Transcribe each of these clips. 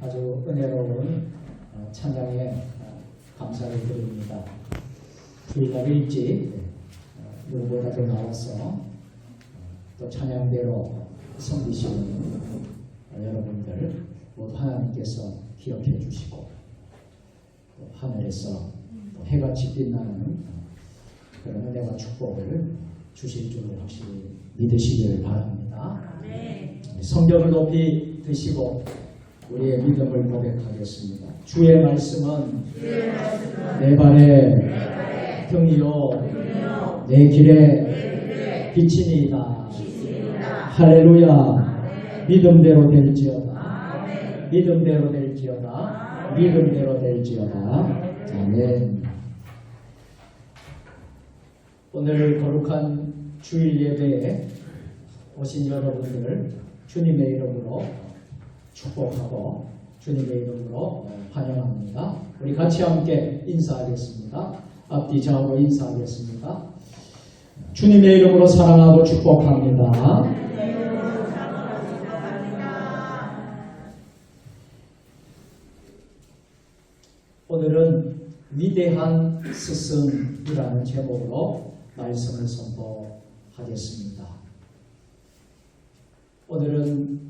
아주 은혜로운 찬양에 감사를 드립니다. 주일날 일찍 누구보다도 나와서 또 찬양대로 섬기시는 여러분들 모두 하나님께서 기억해 주시고 또 하늘에서 또 해같이 빛나는 그런 은혜와 축복을 주실 줄을 확실히 믿으시기를 바랍니다. 성경을 높이 드시고 우리의 믿음을 고백하겠습니다. 주의 말씀은 내 발에 등이요 내 길에 빛이니이다. 할렐루야. 믿음대로 될지어다. 믿음대로 될지어다. 믿음대로 될지어다. 아멘. 오늘 거룩한 주일 예배에 오신 여러분들 주님의 이름으로 축복하고 주님의 이름으로 환영합니다. 우리 같이 함께 인사하겠습니다. 앞뒤 좌우로 인사하겠습니다. 주님의 이름으로 사랑하고 축복합니다. 오늘은 위대한 스승이라는 제목으로 말씀을 선포하겠습니다. 오늘은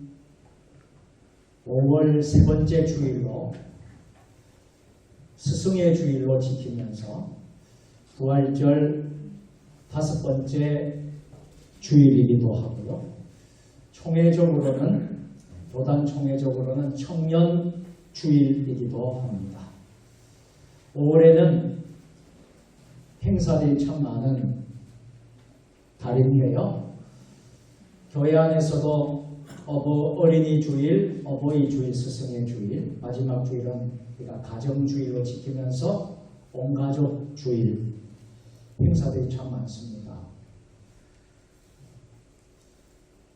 5월 세 번째 주일로 스승의 주일로 지키면서 부활절 다섯 번째 주일이기도 하고요. 총회적으로는 교단 총회적으로는 청년 주일이기도 합니다. 5월에는 행사들이 참 많은 달인데요. 교회 안에서도 어린이 주일, 어버이 주일, 스승의 주일, 마지막 주일은 우리가 가정주일로 지키면서 온가족 주일 행사들이 참 많습니다.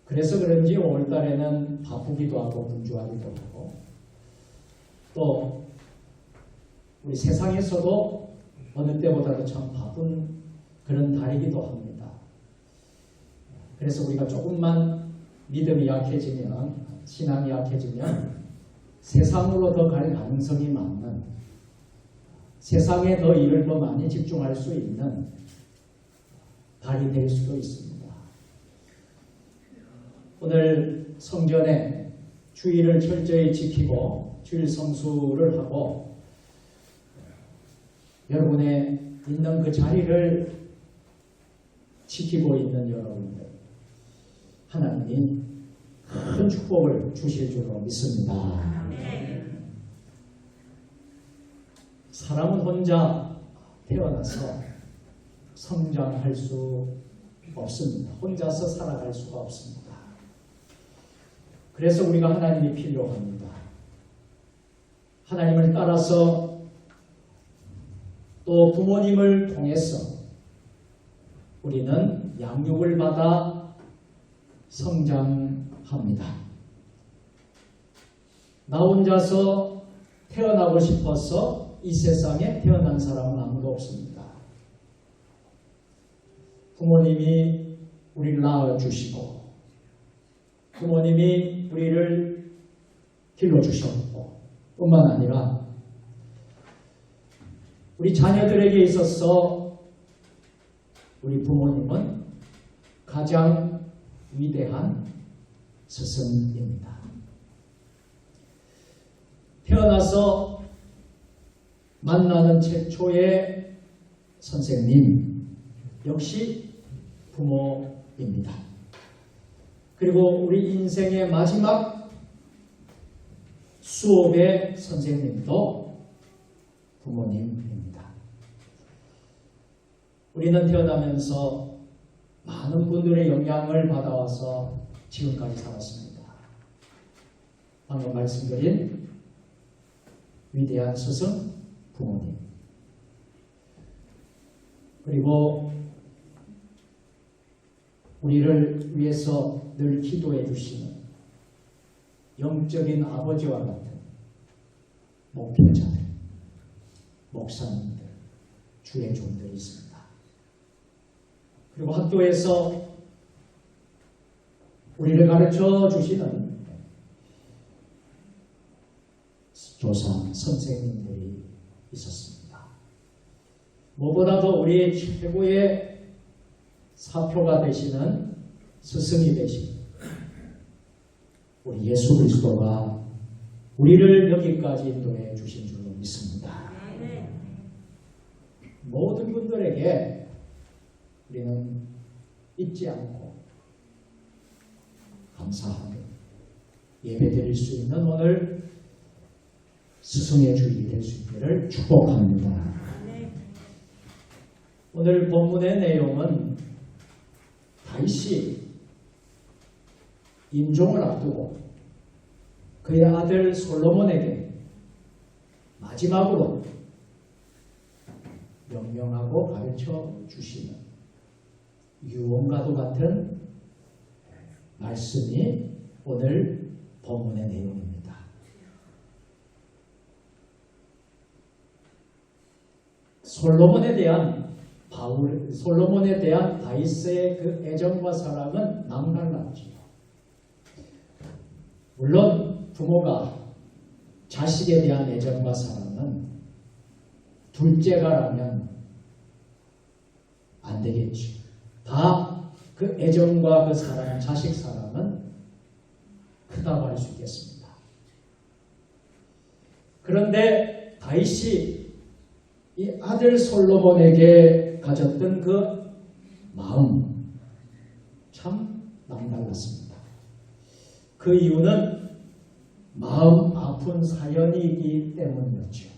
그래서 그런지 5월달에는 바쁘기도 하고 분주하기도 하고 또 우리 세상에서도 어느 때보다도 참 바쁜 그런 달이기도 합니다. 그래서 우리가 조금만 믿음이 약해지면, 신앙이 약해지면 세상으로 더 갈 가능성이 많은, 세상에 더 일을 더 많이 집중할 수 있는 달이 될 수도 있습니다. 오늘 성전에 주일을 철저히 지키고 주일 성수를 하고 여러분의 있는 그 자리를 지키고 있는 여러분들, 하나님이 큰 축복을 주실 줄로 믿습니다. 사람은 혼자 태어나서 성장할 수 없습니다. 혼자서 살아갈 수가 없습니다. 그래서 우리가 하나님이 필요합니다. 하나님을 따라서 또 부모님을 통해서 우리는 양육을 받아 성장합니다. 나 혼자서 태어나고 싶어서 이 세상에 태어난 사람은 아무도 없습니다. 부모님이 우리를 낳아주시고 부모님이 우리를 길러주셨고 뿐만 아니라 우리 자녀들에게 있어서 우리 부모님은 가장 위대한 스승입니다. 태어나서 만나는 최초의 선생님 역시 부모입니다. 그리고 우리 인생의 마지막 수업의 선생님도 부모님입니다. 우리는 태어나면서 많은 분들의 영향을 받아와서 지금까지 살았습니다. 방금 말씀드린 위대한 스승 부모님, 그리고 우리를 위해서 늘 기도해 주시는 영적인 아버지와 같은 목회자들, 목사님들, 주의 종들이 있습니다. 그리고 학교에서 우리를 가르쳐 주시는 조상 선생님들이 있었습니다. 무엇보다도 우리의 최고의 사표가 되시는 스승이 되신 우리 예수 그리스도가 우리를 여기까지 인도해 주신 줄로 믿습니다. 모든 분들에게 우리는 잊지 않고 감사하며 예배드릴 수 있는 오늘 스승의 주일이 될 수 있기를 축복합니다. 오늘 본문의 내용은 다윗이 임종을 앞두고 그의 아들 솔로몬에게 마지막으로 명령하고 가르쳐 주시는 유언과도 같은 말씀이 오늘 본문의 내용입니다. 솔로몬에 대한 다윗의 그 애정과 사랑은 남달랐지요. 물론 부모가 자식에 대한 애정과 사랑은 둘째가라면 안 되겠죠. 다 그 애정과 그 사랑, 자식 사랑은 크다고 할 수 있겠습니다. 그런데 다윗이 이 아들 솔로몬에게 가졌던 그 마음 참 남달랐습니다. 그 이유는 마음 아픈 사연이기 때문이었죠.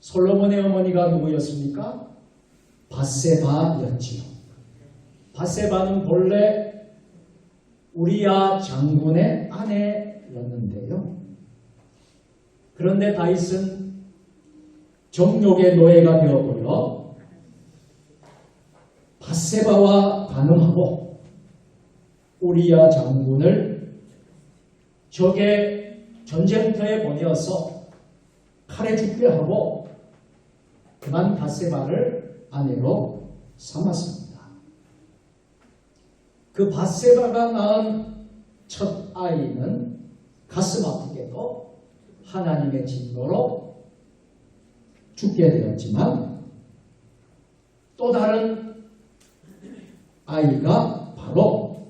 솔로몬의 어머니가 누구였습니까? 밧세바였지요. 밧세바는 본래 우리야 장군의 아내였는데요. 그런데 다윗은 정욕의 노예가 되어버려 밧세바와 간음하고 우리야 장군을 적의 전쟁터에 보내어서 칼에 죽게 하고 그만 밧세바를 아내로 삼았습니다. 그 밧세바가 낳은 첫 아이는 가슴 아프게도 하나님의 진노로 죽게 되었지만 또 다른 아이가 바로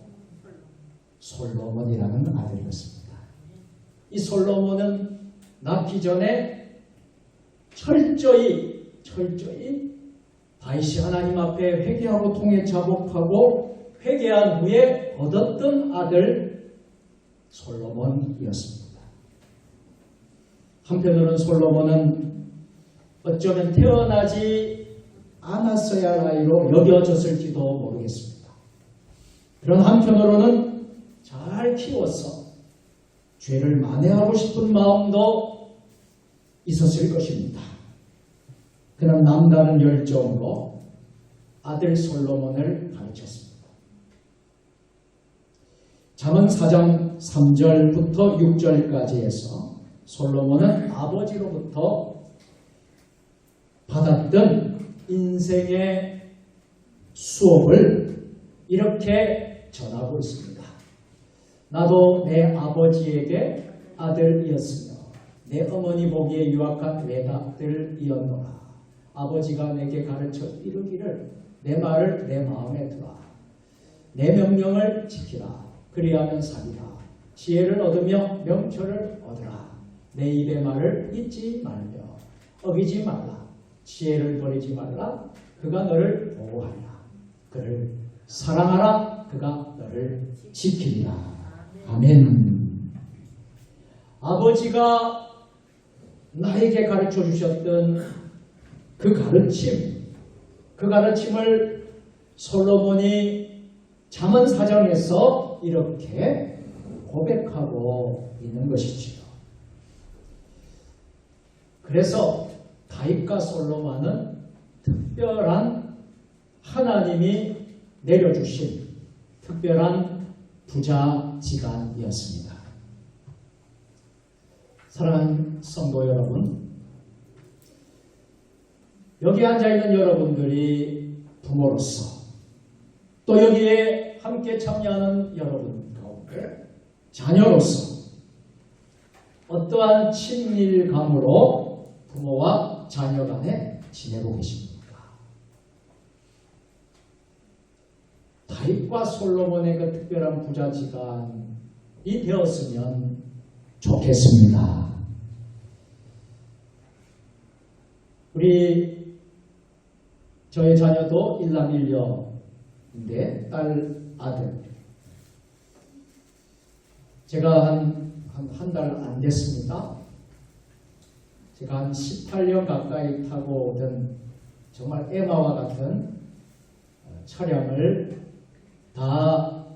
솔로몬이라는 아들이었습니다. 이 솔로몬은 낳기 전에 철저히 다윗이 하나님 앞에 회개하고 통해 자복하고 회개한 후에 얻었던 아들 솔로몬이었습니다. 한편으로는 솔로몬은 어쩌면 태어나지 않았어야 할 아이로 여겨졌을지도 모르겠습니다. 그런 한편으로는 잘 키워서 죄를 만회하고 싶은 마음도 있었을 것입니다. 그런 남다른 열정으로 아들 솔로몬을 가르쳤습니다. 잠언 4장 3절부터 6절까지 해서 솔로몬은 아버지로부터 받았던 인생의 수업을 이렇게 전하고 있습니다. 나도 내 아버지에게 아들이었으며 내 어머니 보기에 유악한 외갓들이었노라. 아버지가 내게 가르쳐 이르기를 내 말을 내 마음에 두라. 내 명령을 지키라. 그리하면 살리라. 지혜를 얻으며 명철을 얻으라. 내 입의 말을 잊지 말며 어기지 말라. 지혜를 버리지 말라. 그가 너를 보호하리라. 그를 사랑하라. 그가 너를 지키리라. 아멘. 아버지가 나에게 가르쳐 주셨던 그 가르침을 솔로몬이 잠언 4장에서 이렇게 고백하고 있는 것이지요. 그래서 다윗과 솔로몬은 특별한 하나님이 내려주신 특별한 부자지간이었습니다. 사랑하는 성도 여러분, 여기 앉아있는 여러분들이 부모로서 또 여기에 함께 참여하는 여러분 가운데 자녀로서 어떠한 친밀감으로 부모와 자녀 간에 지내고 계십니까? 다윗과 솔로몬의 그 특별한 부자지간이 되었으면 좋겠습니다. 저의 자녀도 일남일녀인데 딸, 아들. 제가 한 달 안 됐습니다. 제가 한 18년 가까이 타고 오던 정말 에마와 같은 차량을 다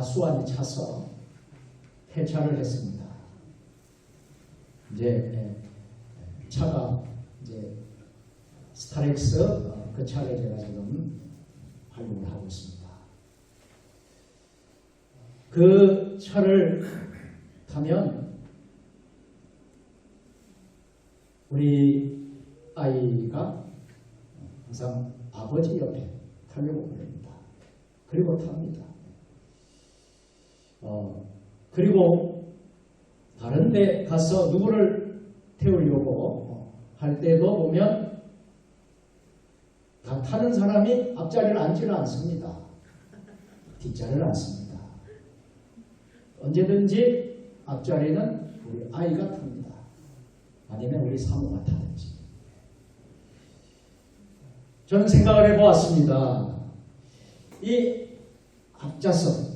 수완이 차서 폐차를 했습니다. 이제 차가 이제 스타렉스 그 차를 제가 지금 활용을 하고 있습니다. 그 차를 타면 우리 아이가 항상 아버지 옆에 타려고 그럽니다. 그리고 탑니다. 그리고 다른 데 가서 누구를 태우려고 할 때도 보면 다 타는 사람이 앞자리를 앉지를 않습니다. 뒷자리를 앉습니다. 언제든지 앞자리는 우리 아이가 탑니다. 아니면 우리 사모가 타든지. 저는 생각을 해보았습니다. 이 앞좌석,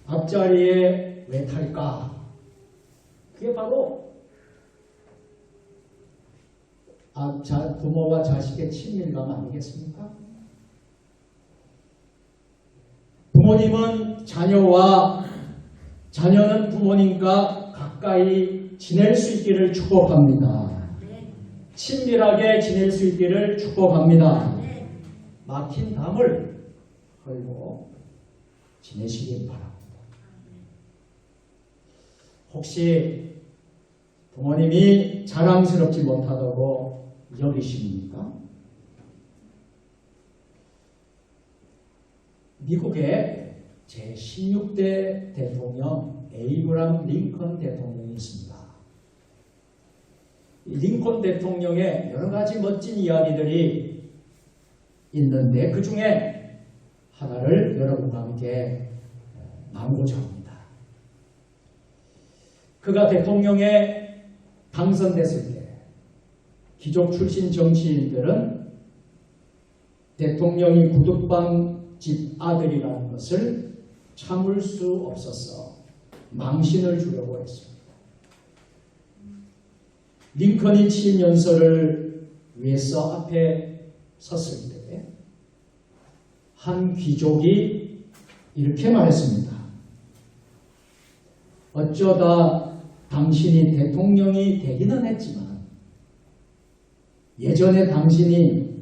앞자리에 왜 탈까? 그게 바로 부모와 자식의 친밀감 아니겠습니까? 부모님은 자녀와 자녀는 부모님과 가까이 지낼 수 있기를 축복합니다. 친밀하게 지낼 수 있기를 축복합니다. 막힌 담을 헐고 지내시길 바랍니다. 혹시 부모님이 자랑스럽지 못하다고 여기십니까? 미국의 제16대 대통령 에이브람 링컨 대통령이 있습니다. 링컨 대통령의 여러 가지 멋진 이야기들이 있는데 그 중에 하나를 여러분과 함께 나누고자 합니다. 그가 대통령에 당선됐을 때 귀족 출신 정치인들은 대통령이 구두방 집 아들이라는 것을 참을 수 없어서 망신을 주려고 했습니다. 링컨이 취임 연설을 위해서 앞에 섰을 때 한 귀족이 이렇게 말했습니다. 어쩌다 당신이 대통령이 되기는 했지만 예전에 당신이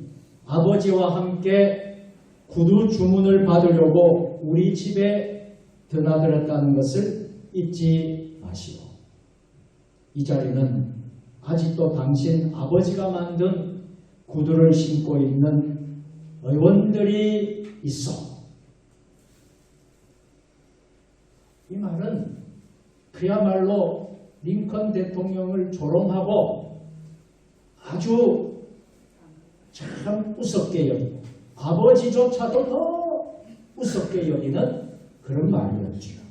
아버지와 함께 구두 주문을 받으려고 우리 집에 드나들었다는 것을 잊지 마시오. 이 자리는 아직도 당신 아버지가 만든 구두를 신고 있는 의원들이 있어. 이 말은 그야말로 링컨 대통령을 조롱하고 아주 참 우습게 여기고 아버지조차도 더 우습게 여기는 그런 말이었죠.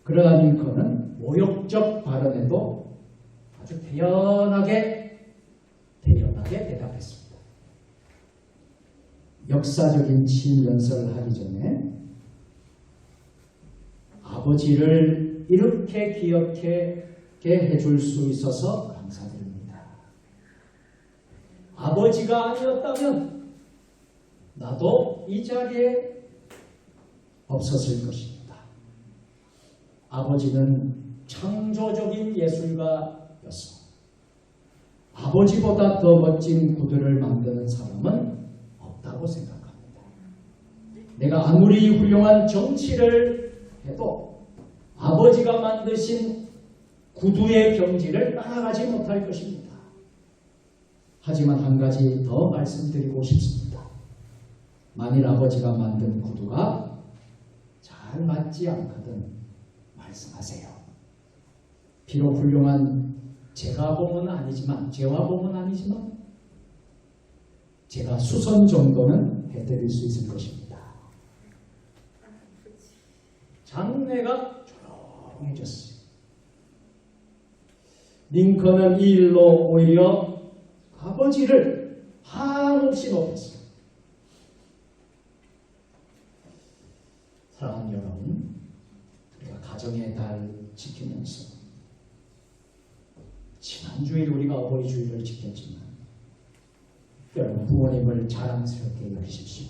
그러나 링컨은 모욕적 발언에도 아주 태연하게 대답했습니다. 역사적인 취임 연설을 하기 전에 아버지를 이렇게 기억하게 해줄 수 있어서 감사드립니다. 아버지가 아니었다면 나도 이 자리에 없었을 것입니다. 아버지는 창조적인 예술가였어. 아버지보다 더 멋진 구두를 만드는 사람은 없다고 생각합니다. 내가 아무리 훌륭한 정치를 해도 아버지가 만드신 구두의 경지를 따라가지 못할 것입니다. 하지만 한 가지 더 말씀드리고 싶습니다. 만일 아버지가 만든 구두가 잘 맞지 않거든 말씀하세요. 비록 훌륭한 제가 보면 아니지만 제가 수선 정도는 해드릴 수 있을 것입니다. 장래가 조용해졌어요. 링컨은 이 일로 오히려 아버지를 한없이 높였어요. 사랑하는 여러분, 우리가 가정의 달 지키면서 지난주에도 우리가 어버이 주일을 지켰지만 여러분 부모님을 자랑스럽게 여기십시오.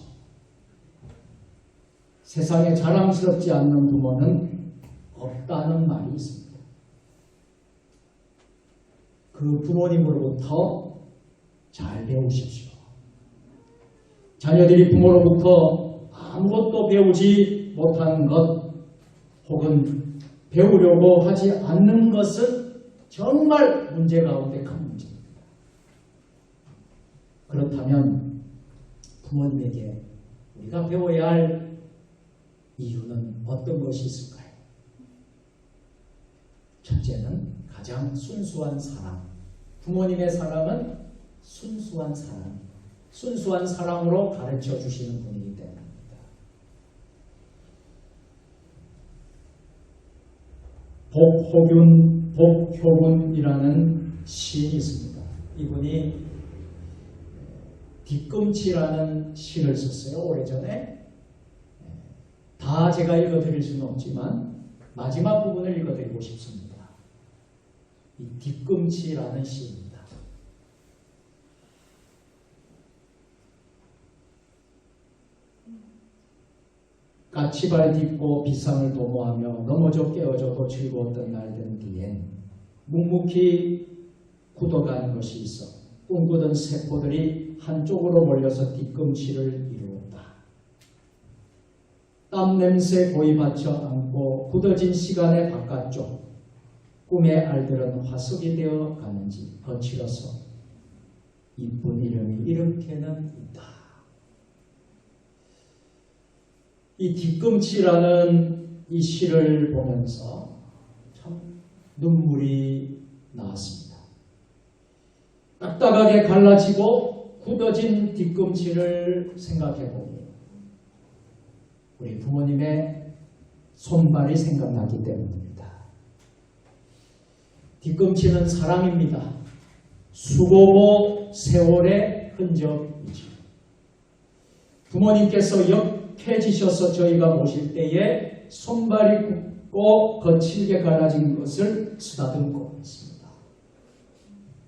세상에 자랑스럽지 않는 부모는 없다는 말이 있습니다. 그 부모님으로부터 잘 배우십시오. 자녀들이 부모로부터 아무것도 배우지 못하는 것 혹은 배우려고 하지 않는 것은 정말 문제 가운데 큰 문제입니다. 그렇다면 부모님에게 우리가 배워야 할 이유는 어떤 것이 있을까요? 첫째는 가장 순수한 사랑. 부모님의 사랑은 순수한 사랑. 순수한 사랑으로 가르쳐 주시는 분이기 때문입니다. 복효군이라는 시인이 있습니다. 이분이 뒤꿈치라는 시를 썼어요. 오래전에. 다 제가 읽어드릴 수는 없지만 마지막 부분을 읽어드리고 싶습니다. 이 뒤꿈치라는 시입니다. 까치발 딛고 비상을 도모하며 넘어져 깨어져도 즐거웠던 날들 뒤엔 묵묵히 굳어가는 것이 있어 꿈꾸던 세포들이 한쪽으로 몰려서 뒤꿈치를 이루었다. 땀 냄새 고이 받쳐 안고 굳어진 시간의 바깥쪽 꿈의 알들은 화석이 되어 가는지 거칠어서 이쁜 이름이 이렇게는 있다. 이 뒤꿈치라는 이 시를 보면서 참 눈물이 나왔습니다. 딱딱하게 갈라지고 굳어진 뒤꿈치를 생각해보니 우리 부모님의 손발이 생각나기 때문입니다. 뒤꿈치는 사랑입니다. 수고고 세월의 흔적이죠. 부모님께서 약해지셔서 저희가 모실 때에 손발이 굳고 거칠게 갈라진 것을 쓰다듬고 있습니다.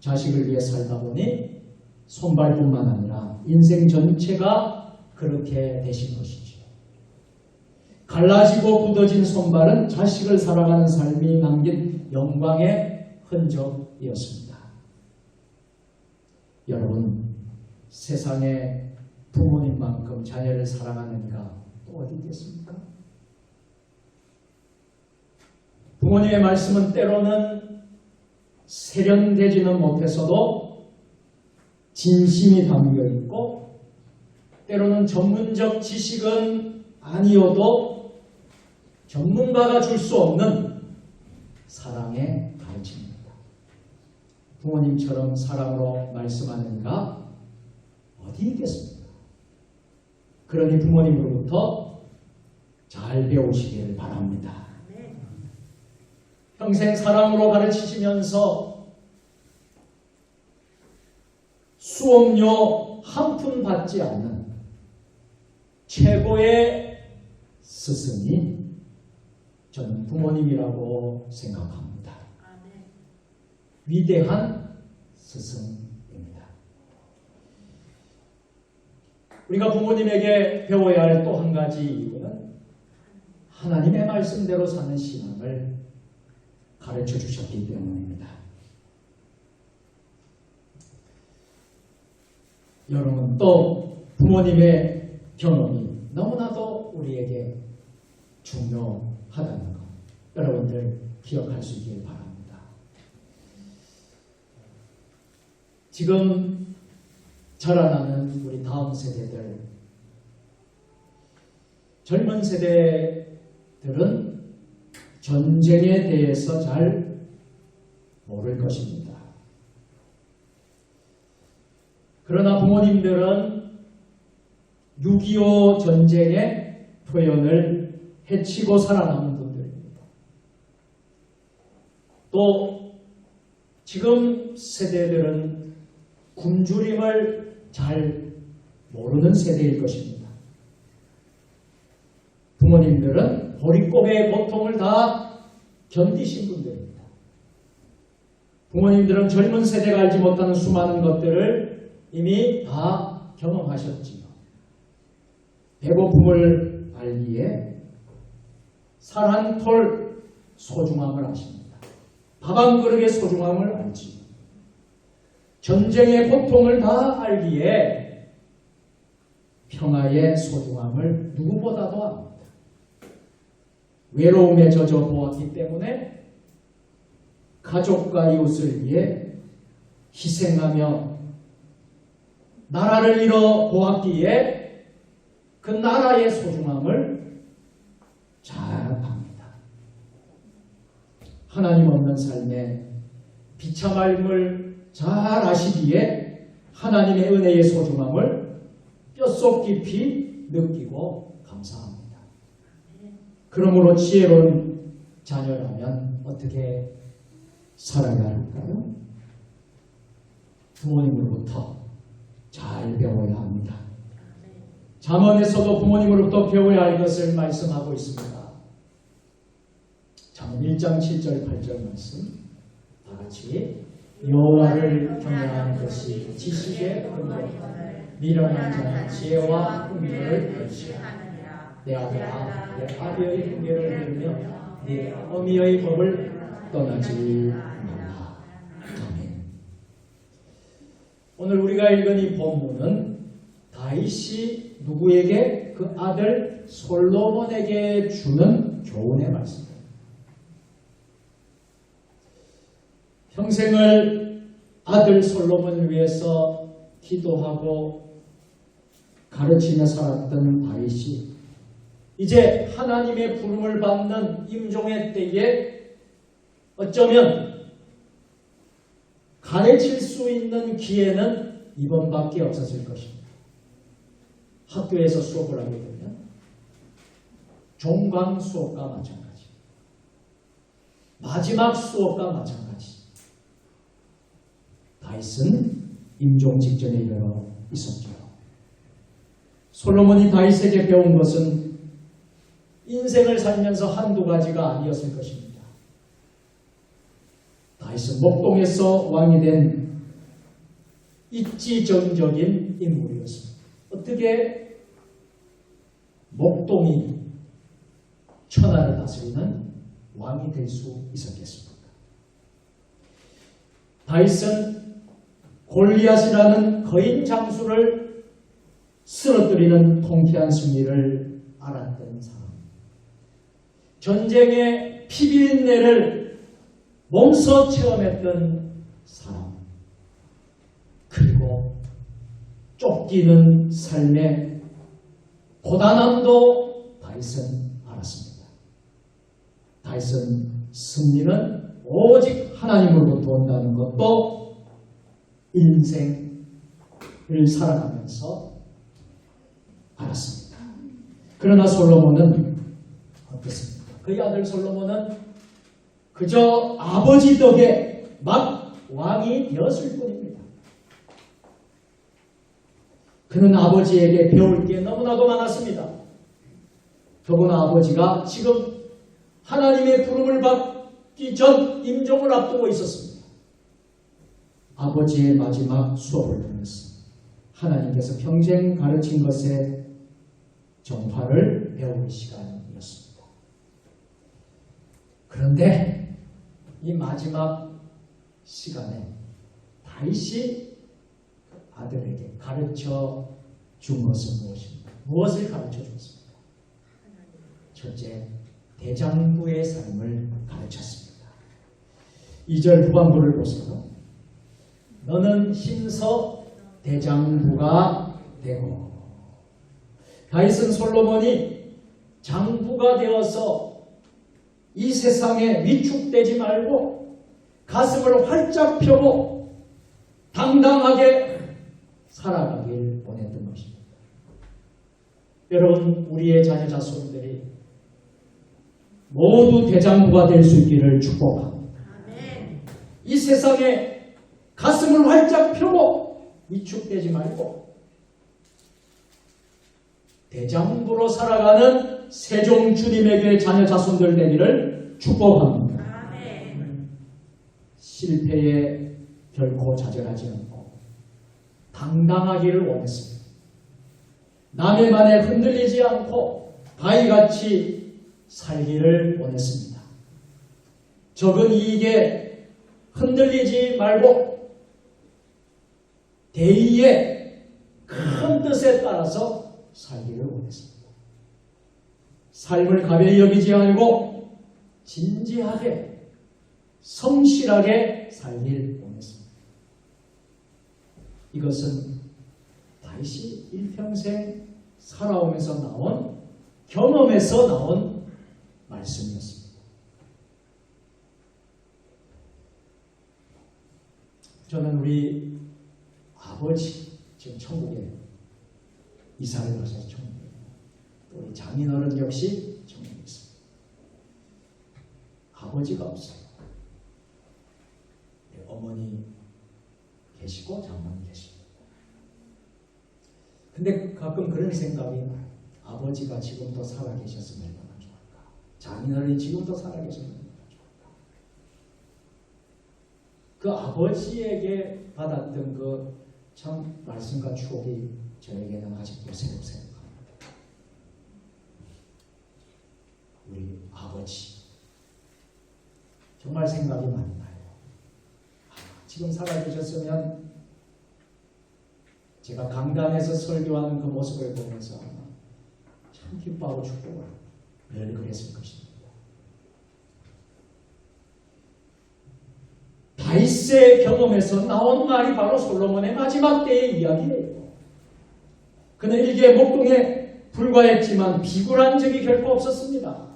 자식을 위해 살다 보니 손발뿐만 아니라 인생 전체가 그렇게 되신 것이죠. 갈라지고 굳어진 손발은 자식을 살아가는 삶이 남긴 영광의 흔적이었습니다. 여러분, 세상에 부모님만큼 자녀를 사랑하는 이가 또 어디 있겠습니까? 부모님의 말씀은 때로는 세련되지는 못해서도 진심이 담겨 있고 때로는 전문적 지식은 아니어도 전문가가 줄 수 없는 사랑의 가르침입니다. 부모님처럼 사랑으로 말씀하는 이가 어디 있겠습니까? 그러니 부모님으로부터 잘 배우시기를 바랍니다. 평생 사랑으로 가르치시면서 수업료 한 푼 받지 않는 최고의 스승이 저는 부모님이라고 생각합니다. 위대한 스승입니다. 우리가 부모님에게 배워야 할 또 한 가지 이유는 하나님의 말씀대로 사는 신앙을 가르쳐 주셨기 때문입니다. 여러분, 또 부모님의 경험이 너무나도 우리에게 중요하다는 것 여러분들 기억할 수 있길 바랍니다. 지금 자라나는 우리 다음 세대들, 젊은 세대 자녀들은 전쟁에 대해서 잘 모를 것입니다. 그러나 부모님들은 6.25 전쟁의 표현을 해치고 살아남은 분들입니다. 또 지금 세대들은 굶주림을 잘 모르는 세대일 것입니다. 부모님들은 보릿고개의 고통을 다 견디신 분들입니다. 부모님들은 젊은 세대가 알지 못하는 수많은 것들을 이미 다 경험하셨지요. 배고픔을 알기에 살 한 톨 소중함을 아십니다. 밥 한 그릇의 소중함을 알지요. 전쟁의 고통을 다 알기에 평화의 소중함을 누구보다도 압니다. 외로움에 젖어 보았기 때문에 가족과 이웃을 위해 희생하며 나라를 잃어 보았기에 그 나라의 소중함을 잘 압니다. 하나님 없는 삶의 비참함을 잘 아시기에 하나님의 은혜의 소중함을 뼛속 깊이 느끼고 감사합니다. 그러므로 지혜로운 자녀라면 어떻게 살아야 할까요? 부모님으로부터 잘 배워야 합니다. 잠언에서도 부모님으로부터 배워야 할 것을 말씀하고 있습니다. 잠언 1장 7절 8절 말씀 다 같이 여호와를 경외하는 것이 지식의 근본 미련한 자는 지혜와 훈계를 결시하느니라. 내 아들아 내 아비의 훈계를 들으며 내 어미의 법을 떠나지 말라. 아멘. 오늘 우리가 읽은 이 본문은 다윗이 누구에게? 그 아들 솔로몬에게 주는 교훈의 말씀입니다. 평생을 아들 솔로몬을 위해서 기도하고 가르치며 살았던 다윗이 이제 하나님의 부름을 받는 임종의 때에 어쩌면 가르칠 수 있는 기회는 이번밖에 없었을 것입니다. 학교에서 수업을 하게 되면 종강 수업과 마찬가지, 마지막 수업과 마찬가지. 다윗은 임종 직전에 이르러 있었죠. 솔로몬이 다윗에게 배운 것은 인생을 살면서 한두 가지가 아니었을 것입니다. 다윗은 목동에서 왕이 된 입지전적인 인물이었습니다. 어떻게 목동이 천하를 다스리는 왕이 될 수 있었겠습니까? 다윗은 골리앗이라는 거인 장수를 쓰러뜨리는 통쾌한 승리를 알았던 사람, 전쟁의 피비린내를 몸소 체험했던 사람, 그리고 쫓기는 삶의 고단함도 다윗은 알았습니다. 다윗은 승리는 오직 하나님으로부터 온다는 것도 인생을 살아가면서 알았습니다. 그러나 솔로몬은 어떻습니까? 그의 아들 솔로몬은 그저 아버지 덕에 막 왕이 되었을 뿐입니다. 그는 아버지에게 배울 게 너무나도 많았습니다. 더구나 아버지가 지금 하나님의 부름을 받기 전 임종을 앞두고 있었습니다. 아버지의 마지막 수업을 통해서 하나님께서 평생 가르친 것의 정화를 배우는 시간이었습니다. 그런데 이 마지막 시간에 다윗이 아들에게 가르쳐 준 것은 무엇입니까? 무엇을 가르쳐 줬습니까? 첫째, 대장부의 삶을 가르쳤습니다. 2절 후반부를 보세요. 너는 힘서 대장부가 되고. 다윗은 솔로몬이 장부가 되어서 이 세상에 위축되지 말고 가슴을 활짝 펴고 당당하게 살아가길 원했던 것입니다. 여러분, 우리의 자녀 자손들이 모두 대장부가 될 수 있기를 축복합니다. 이 세상에 가슴을 활짝 펴고 위축되지 말고 대장부로 살아가는 세종 주님의 교회 자녀 자손들 되기를 축복합니다. 실패에 결코 좌절하지 않고 당당하기를 원했습니다. 남의 말에 흔들리지 않고 바위같이 살기를 원했습니다. 적은 이익에 흔들리지 말고 대의의 큰 뜻에 따라서 살기를 원했습니다. 삶을 가벼이 여기지 않고 진지하게 성실하게 살길 원했습니다. 이것은 다윗이 일평생 살아오면서 나온 경험에서 나온 말씀이었습니다. 저는 우리 아버지 지금 천국에 이사를 가서 천국에 또 우리 장인어른 역시 천국에 있습니다. 아버지가 없어요. 어머니 계시고 장모님 계십니다. 근데 가끔 그런 생각이 나요. 아버지가 지금도 살아계셨으면 얼마나 좋을까. 장인어른이 지금도 살아계셨으면 얼마나 좋을까. 그 아버지에게 받았던 그 참 말씀과 추억이 저에게는 아직도 새로 생각합니다. 우리 아버지 정말 생각이 많이 나요. 지금 살아계셨으면 제가 강단에서 설교하는 그 모습을 보면서 참 기뻐하고 축복을 늘 그랬을 것입니다. 다윗의 경험에서 나온 말이 바로 솔로몬의 마지막 때의 이야기예요. 그는 일개 목동에 불과했지만 비굴한 적이 결코 없었습니다.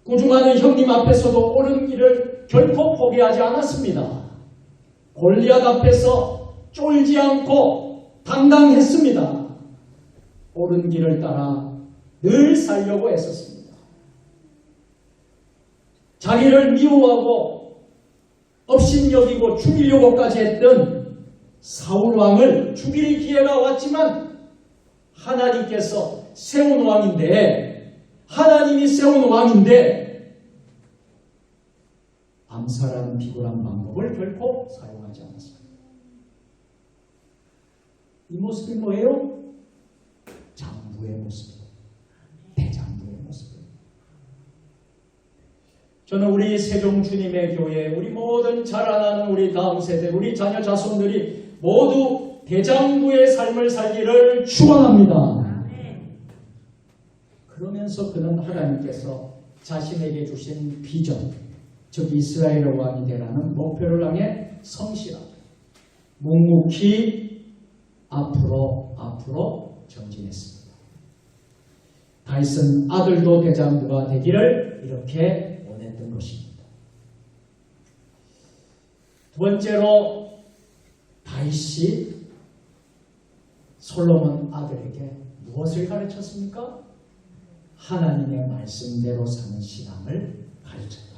꾸중하는 형님 앞에서도 옳은 길을 결코 포기하지 않았습니다. 골리앗 앞에서 쫄지 않고 당당했습니다. 옳은 길을 따라 늘 살려고 애썼습니다. 자기를 미워하고 업신여기고 죽이려고까지 했던 사울왕을 죽일 기회가 왔지만 하나님께서 세운 왕인데 하나님이 세운 왕인데 암살하는 비굴한 방법을 결코 사용하지 않았습니다. 이 모습이 뭐예요? 장부의 모습이에요. 대장부의 모습이에요. 저는 우리 세종 주님의 교회, 우리 모든 자라나는 우리 다음 세대, 우리 자녀 자손들이 모두 대장부의 삶을 살기를 축원합니다. 그러면서 그는 하나님께서 자신에게 주신 비전, 즉 이스라엘 왕이 되라는 목표를 향해 성실하게 묵묵히 앞으로 전진했습니다. 다윗은 아들도 대장부가 되기를 이렇게 원했던 것입니다. 두 번째로 다윗이 솔로몬 아들에게 무엇을 가르쳤습니까? 하나님의 말씀대로 사는 신앙을 가르쳤다.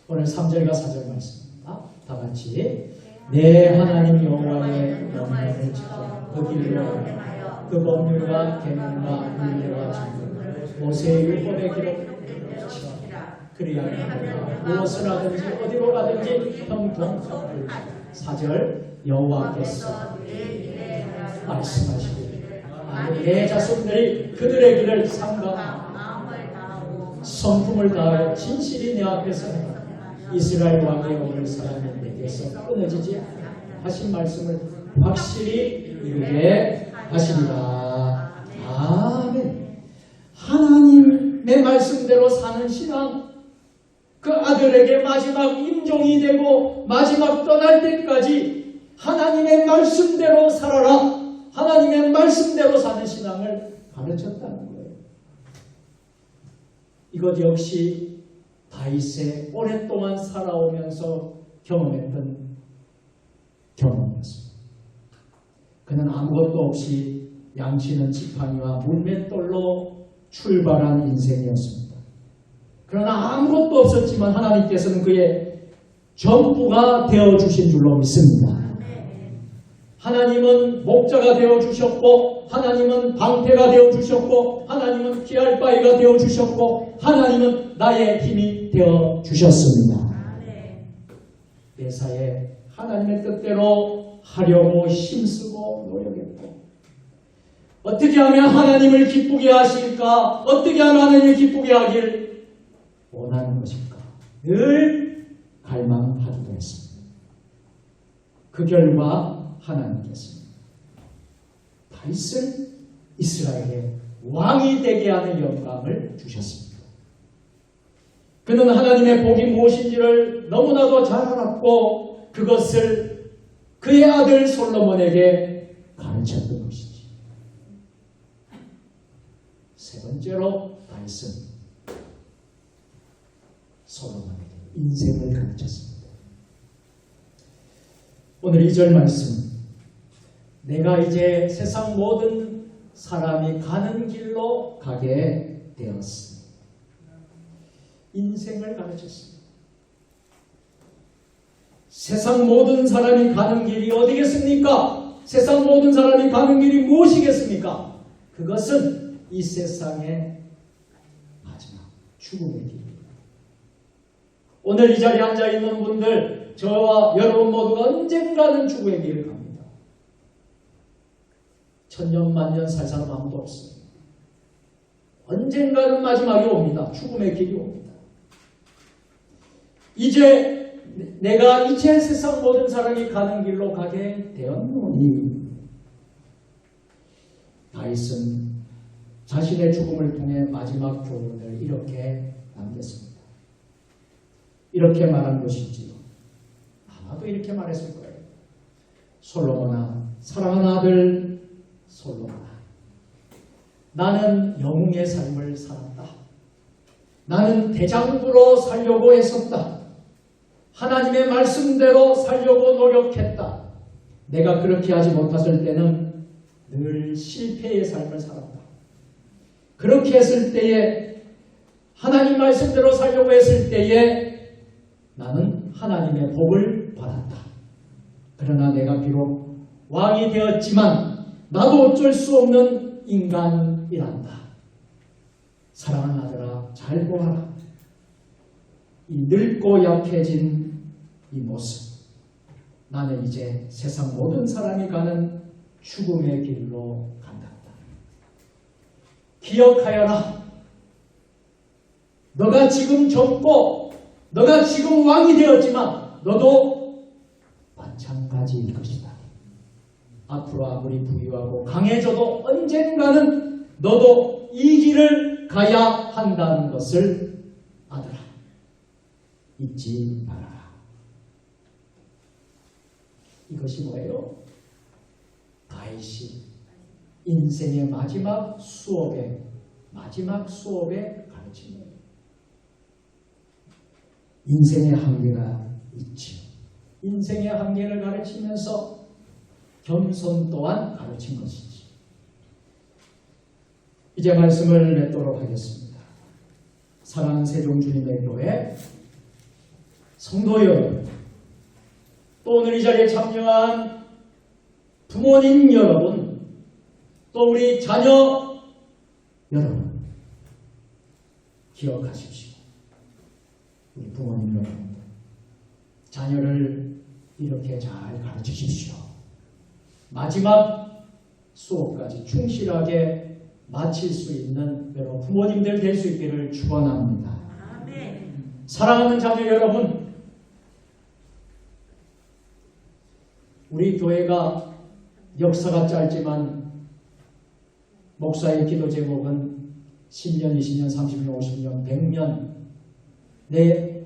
오늘 3절과 4절 말씀입니다. 다 같이 내 하나님 여호와의 명령을 지켜 그 길로 행하여 그 법률과 계명과 율례와 정죄를 모세의 율법에 기록하라. 그리하면 무엇을 하든지 어디로 가든지 형통하리라. 4절 여호와께서 말씀하시기를 내 자손들이 그들의 길을 삼가 성품을 다하여 진실이 내 앞에서 행하라. 이스라엘 왕의 오늘 사람이 내게서 끊어지지 하신 말씀을 확실히 이루게 하시리라. 아멘. 하나님의 말씀대로 사는 신앙, 그 아들에게 마지막 임종이 되고 마지막 떠날 때까지 하나님의 말씀대로 살아라. 하나님의 말씀대로 사는 신앙을 가르쳤다는 거예요. 이것 역시 다윗의 오랫동안 살아오면서 경험했던 경험이었습니다. 그는 아무것도 없이 양치는 지팡이와 물맷돌로 출발한 인생이었습니다. 그러나 아무것도 없었지만 하나님께서는 그의 전부가 되어주신 줄로 믿습니다. 하나님은 목자가 되어주셨고, 하나님은 방패가 되어주셨고, 하나님은 피할 바위가 되어주셨고, 하나님은 나의 힘이 되어주셨습니다. 매사에 하나님의 뜻대로 하려고 힘쓰고 노력했고, 어떻게 하면 하나님을 기쁘게 하실까? 어떻게 하면 하나님을 기쁘게 하길 원하는 것일까? 늘 갈망하기도 했습니다. 그 결과 하나님께서 다윗을 이스라엘의 왕이 되게 하는 영광을 주셨습니다. 그는 하나님의 복이 무엇인지를 너무나도 잘 알았고 그것을 그의 아들 솔로몬에게 가르쳤던 것이지. 세 번째로 다윗은 솔로몬에게 인생을 가르쳤습니다. 오늘 2절 말씀, 내가 이제 세상 모든 사람이 가는 길로 가게 되었으니. 인생을 가르쳤습니다. 세상 모든 사람이 가는 길이 어디겠습니까? 세상 모든 사람이 가는 길이 무엇이겠습니까? 그것은 이 세상의 마지막 죽음의 길입니다. 오늘 이 자리에 앉아있는 분들, 저와 여러분 모두가 언젠가는 죽음의 길을 갑니다. 천년 만년 살 사람 아무도 없어요. 언젠가는 마지막이 옵니다. 죽음의 길이 옵니다. 내가 이제 세상 모든 사람이 가는 길로 가게 되었노니. 다윗은 자신의 죽음을 통해 마지막 교훈을 이렇게 남겼습니다. 이렇게 말한 것이지요. 아마도 이렇게 말했을 거예요. 솔로몬아, 사랑하는 아들 솔로몬아, 나는 영웅의 삶을 살았다. 나는 대장부로 살려고 했었다. 하나님의 말씀대로 살려고 노력했다. 내가 그렇게 하지 못했을 때는 늘 실패의 삶을 살았다. 그렇게 했을 때에, 하나님 말씀대로 살려고 했을 때에 나는 하나님의 복을 받았다. 그러나 내가 비록 왕이 되었지만 나도 어쩔 수 없는 인간이란다. 사랑하는 아들아, 잘 보아라. 이 늙고 약해진 이 모습, 나는 이제 세상 모든 사람이 가는 죽음의 길로 간다. 기억하여라. 너가 지금 젊고 너가 지금 왕이 되었지만 너도 마찬가지일 것이다. 앞으로 아무리 부유하고 강해져도 언젠가는 너도 이 길을 가야 한다는 것을 아들아, 잊지 말아라. 이것이 뭐예요? 다윗이 인생의 마지막 수업의 가르침이에요. 인생의 한계가 있지. 인생의 한계를 가르치면서 겸손 또한 가르친 것이지. 이제 말씀을 맺도록 하겠습니다. 사랑하는 세종주님의 교회 성도 여러분, 또 오늘 이 자리에 참여한 부모님 여러분, 또 우리 자녀 여러분, 기억하십시오. 우리 부모님 여러분, 자녀를 이렇게 잘 가르치십시오. 마지막 수업까지 충실하게 마칠 수 있는 여러분 부모님들 될 수 있기를 축원합니다. 사랑하는 자녀 여러분, 우리 교회가 역사가 짧지만 목사의 기도 제목은 10년, 20년, 30년, 50년, 100년 내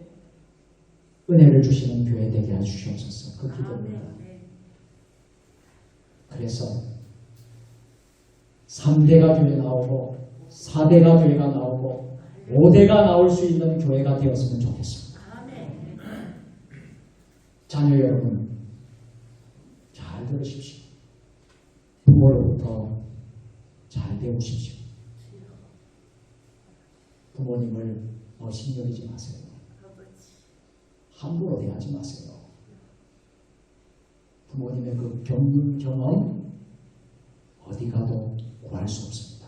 은혜를 주시는 교회 되게 해주시옵소서. 그 기도입니다. 그래서 3대가 교회 나오고 4대가 교회가 나오고 모대가 나올 수 있는 교회가 되었으면 좋겠습니다. 자녀 여러분, 잘 들으십시오. 부모로부터 잘 배우십시오. 부모님을 멋있게 여기지 마세요. 함부로 대하지 마세요. 부모님의 그 경륜 경험 어디 가도 구할 수 없습니다.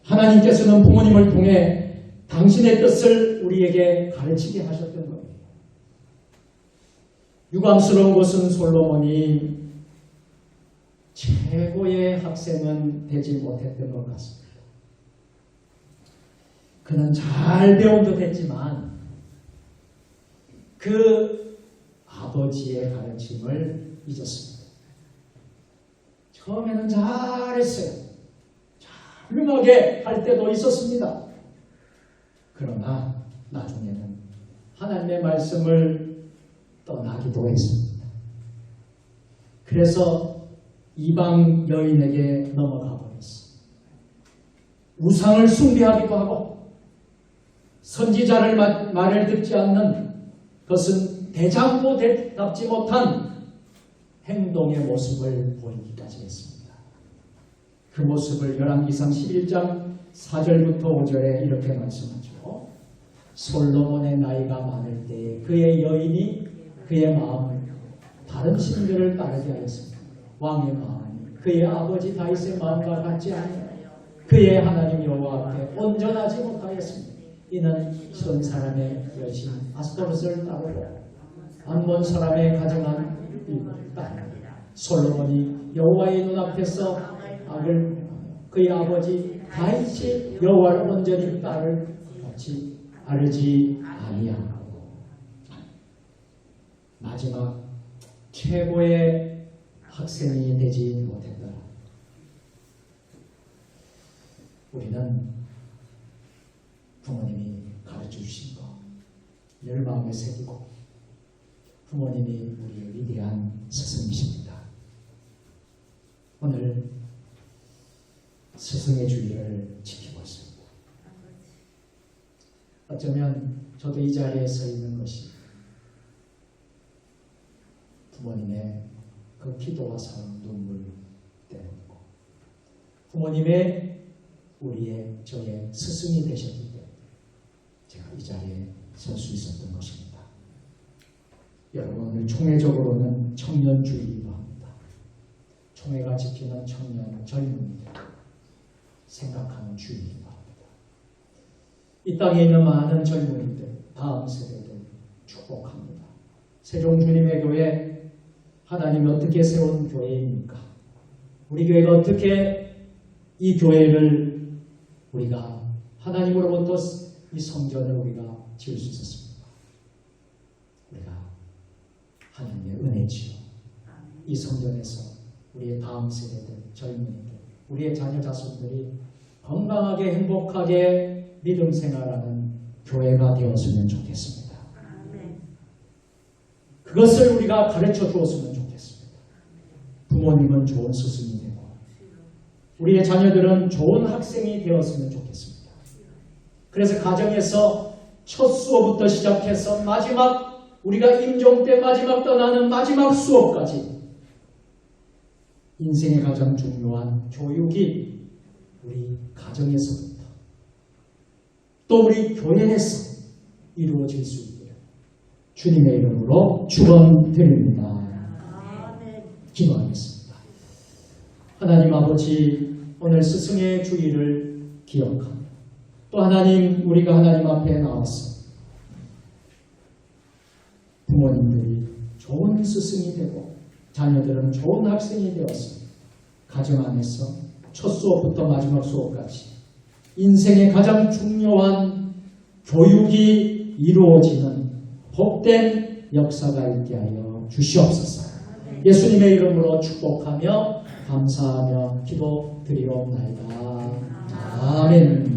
하나님께서는 부모님을 통해 당신의 뜻을 우리에게 가르치게 하셨던 겁니다. 유감스러운 것은 솔로몬이 최고의 학생은 되지 못했던 것 같습니다. 그는 잘 배운 듯 했지만 그 아버지의 가르침을 잊었습니다. 처음에는 잘했어요. 훌륭하게 할 때도 있었습니다. 그러나 나중에는 하나님의 말씀을 떠나기도 했습니다. 그래서 이방 여인에게 넘어가 버렸어요. 우상을 숭배하기도 하고 선지자를 말을 듣지 않는 그것은 대장부답지 못한 행동의 모습을 보이기까지 했습니다. 그 모습을 열왕기상 11장 4절부터 5절에 이렇게 말씀하죠. 솔로몬의 나이가 많을 때에 그의 여인이 그의 마음을 다른 신들을 따르게 하였습니다. 왕의 마음이 그의 아버지 다윗의 마음과 같지 아니하여 그의 하나님 여호와 앞에 온전하지 못하였습니다. 이는 시돈 사람의 여신 아스토롯을 따르고 암몬 사람의 가정한 일을 따르고 솔로몬이 여호와의 눈앞에서 악을 행하며 그의 아버지 다윗이 여호와를 온전히 따를 같이 아르지 아니하고 마지막 최고의 학생이 되지 못했더라. 우리는 부모님이 가르쳐 주신 거 늘 마음에 새기고 부모님이 우리의 위대한 스승이십니다. 오늘 스승의 주의를 지키고 있습니다. 어쩌면 저도 이 자리에 서 있는 것이 부모님의 그 기도와 사랑, 눈물 때문이고 부모님의 우리의 저의 스승이 되셨기 때문에 제가 이 자리에 설 수 있었던 것입니다. 여러분 오늘 총회적으로는 청년주의이기도 합니다. 총회가 지키는 청년, 젊은이들 생각하는 주의이기도 합니다. 이 땅에 있는 많은 젊은이들, 다음 세대들 축복합니다. 세종주님의 교회 하나님이 어떻게 세운 교회입니까? 우리 교회가 어떻게 이 교회를 우리가 하나님으로부터 이 성전을 우리가 지을 수 있었습니까? 우리가 하나님의 은혜지요. 이 성전에서 우리의 다음 세대들, 젊은이들, 우리의 자녀 자손들이 건강하게 행복하게 믿음 생활하는 교회가 되었으면 좋겠습니다. 그것을 우리가 가르쳐 주었으면 좋겠습니다. 부모님은 좋은 스승이 되고 우리의 자녀들은 좋은 학생이 되었으면 좋겠습니다. 그래서 가정에서 첫 수업부터 시작해서 마지막 우리가 임종 때 마지막 떠나는 마지막 수업까지 인생의 가장 중요한 교육이 우리 가정에서부터 또 우리 교회에서 이루어질 수 있기를 주님의 이름으로 축원드립니다. 기도하겠습니다. 하나님 아버지, 오늘 스승의 주의를 기억하며 또 하나님, 우리가 하나님 앞에 나와서 부모님들이 좋은 스승이 되고 자녀들은 좋은 학생이 되어서 가정 안에서 첫 수업부터 마지막 수업까지 인생의 가장 중요한 교육이 이루어지는 복된 역사가 있게 하여 주시옵소서. 예수님의 이름으로 축복하며 감사하며 기도드리옵나이다. 아멘.